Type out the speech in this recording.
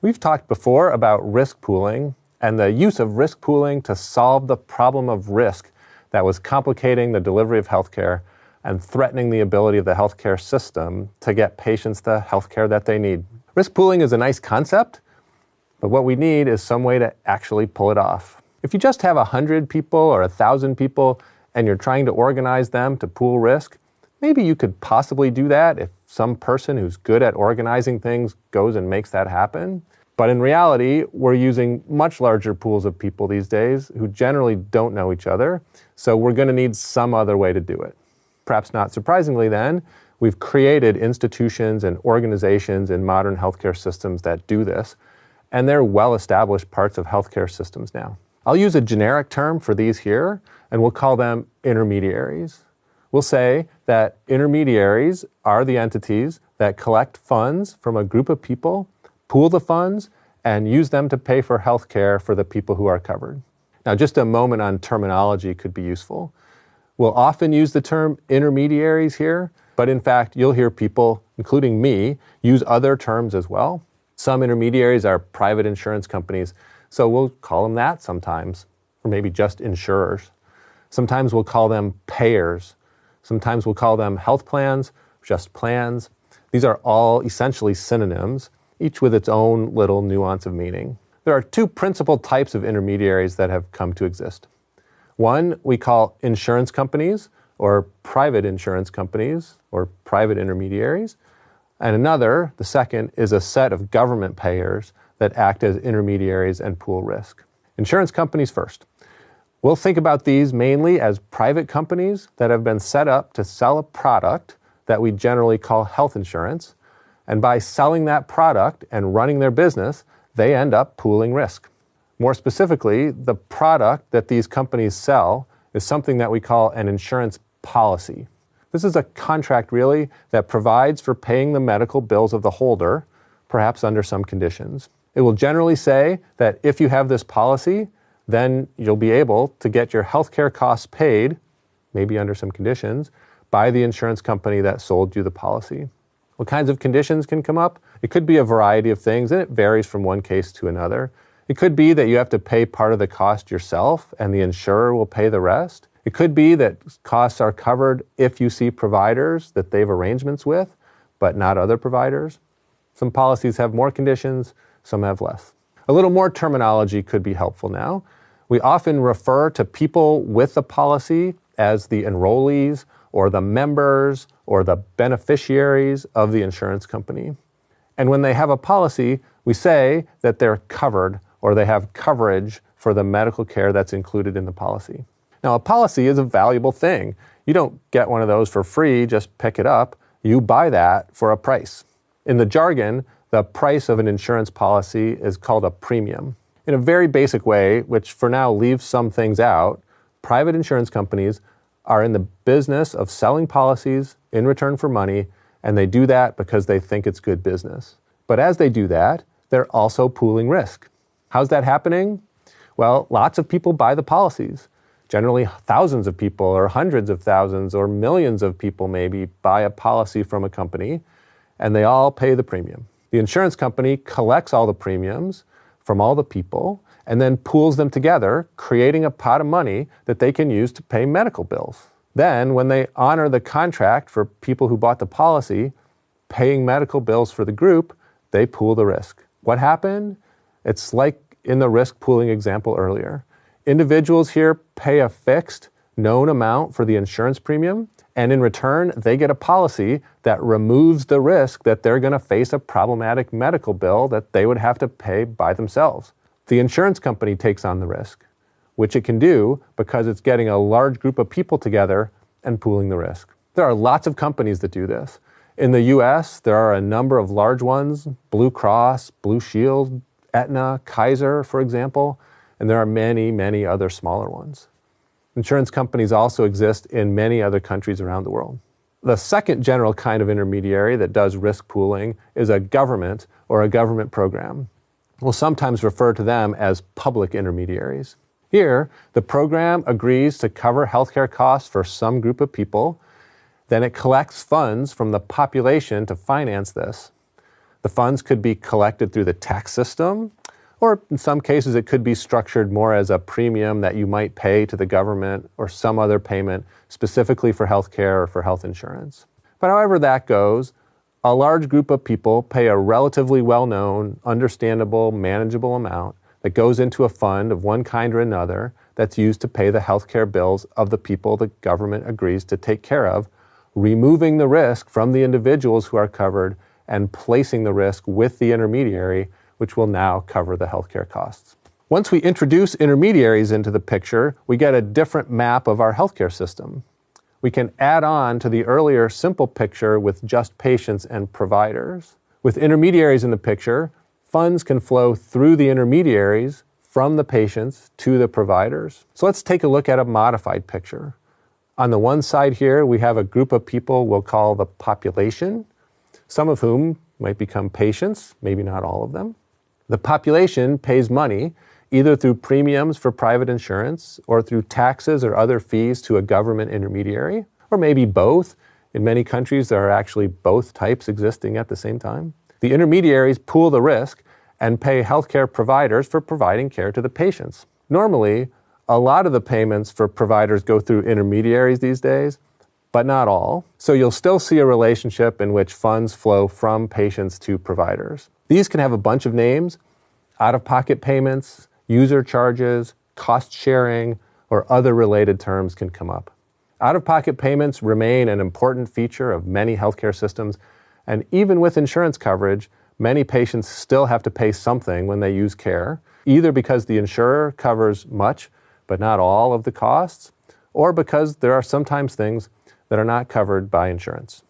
We've talked before about risk pooling and the use of risk pooling to solve the problem of risk that was complicating the delivery of healthcare and threatening the ability of the healthcare system to get patients the healthcare that they need. Risk pooling is a nice concept, but what we need is some way to actually pull it off. If you just have 100 people or 1,000 people and you're trying to organize them to pool risk, maybe you could possibly do that if some person who's good at organizing things goes and makes that happen. But in reality, we're using much larger pools of people these days who generally don't know each other, so we're going to need some other way to do it. Perhaps not surprisingly then, we've created institutions and organizations in modern healthcare systems that do this, and they're well-established parts of healthcare systems now. I'll use a generic term for these here, and we'll call them intermediaries. We'll say that intermediaries are the entities that collect funds from a group of people, pool the funds, and use them to pay for health care for the people who are covered. Now, just a moment on terminology could be useful. We'll often use the term intermediaries here, but in fact, you'll hear people, including me, use other terms as well. Some intermediaries are private insurance companies, so we'll call them that sometimes, or maybe just insurers. Sometimes we'll call them payers. Sometimes we'll call them health plans, just plans. These are all essentially synonyms, each with its own little nuance of meaning. There are two principal types of intermediaries that have come to exist. One we call insurance companies, or private insurance companies, or private intermediaries. And another, the second, is a set of government payers that act as intermediaries and pool risk. Insurance companies first. We'll think about these mainly as private companies that have been set up to sell a product that we generally call health insurance. And by selling that product and running their business, they end up pooling risk. More specifically, the product that these companies sell is something that we call an insurance policy. This is a contract, really, that provides for paying the medical bills of the holder, perhaps under some conditions. It will generally say that if you have this policy, then you'll be able to get your healthcare costs paid, maybe under some conditions, by the insurance company that sold you the policy. What kinds of conditions can come up? It could be a variety of things, and it varies from one case to another. It could be that you have to pay part of the cost yourself, and the insurer will pay the rest. It could be that costs are covered if you see providers that they have arrangements with, but not other providers. Some policies have more conditions, some have less. A little more terminology could be helpful now. We often refer to people with the policy as the enrollees or the members or the beneficiaries of the insurance company. And when they have a policy, we say that they're covered or they have coverage for the medical care that's included in the policy. Now, a policy is a valuable thing. You don't get one of those for free, just pick it up. You buy that for a price. In the jargon, the price of an insurance policy is called a premium. In a very basic way, which for now leaves some things out, private insurance companies are in the business of selling policies in return for money, and they do that because they think it's good business. But as they do that, they're also pooling risk. How's that happening? Well, lots of people buy the policies. Generally, thousands of people or hundreds of thousands or millions of people maybe buy a policy from a company, and they all pay the premium. The insurance company collects all the premiums from all the people and then pools them together, creating a pot of money that they can use to pay medical bills. Then, when they honor the contract for people who bought the policy, paying medical bills for the group, they pool the risk. What happened? It's like in the risk pooling example earlier. Individuals here pay a fixed, known amount for the insurance premium, and in return, they get a policy that removes the risk that they're going to face a problematic medical bill that they would have to pay by themselves. The insurance company takes on the risk, which it can do because it's getting a large group of people together and pooling the risk. There are lots of companies that do this. In the US, there are a number of large ones, Blue Cross, Blue Shield, Aetna, Kaiser, for example, and there are many, many other smaller ones. Insurance companies also exist in many other countries around the world. The second general kind of intermediary that does risk pooling is a government or a government program. We'll sometimes refer to them as public intermediaries. Here, the program agrees to cover healthcare costs for some group of people. Then it collects funds from the population to finance this. The funds could be collected through the tax system, or in some cases it could be structured more as a premium that you might pay to the government or some other payment specifically for healthcare or for health insurance. But however that goes, a large group of people pay a relatively well-known, understandable, manageable amount that goes into a fund of one kind or another that's used to pay the healthcare bills of the people the government agrees to take care of, removing the risk from the individuals who are covered and placing the risk with the intermediary, which will now cover the healthcare costs. Once we introduce intermediaries into the picture, we get a different map of our healthcare system. We can add on to the earlier simple picture with just patients and providers. With intermediaries in the picture, funds can flow through the intermediaries from the patients to the providers. So let's take a look at a modified picture. On the one side here, we have a group of people we'll call the population, some of whom might become patients, maybe not all of them. The population pays money either through premiums for private insurance or through taxes or other fees to a government intermediary, or maybe both. In many countries, there are actually both types existing at the same time. The intermediaries pool the risk and pay healthcare providers for providing care to the patients. Normally, a lot of the payments for providers go through intermediaries these days, but not all. So you'll still see a relationship in which funds flow from patients to providers. These can have a bunch of names: out-of-pocket payments, user charges, cost sharing, or other related terms can come up. Out-of-pocket payments remain an important feature of many healthcare systems, and even with insurance coverage, many patients still have to pay something when they use care, either because the insurer covers much but not all of the costs, or because there are sometimes things that are not covered by insurance.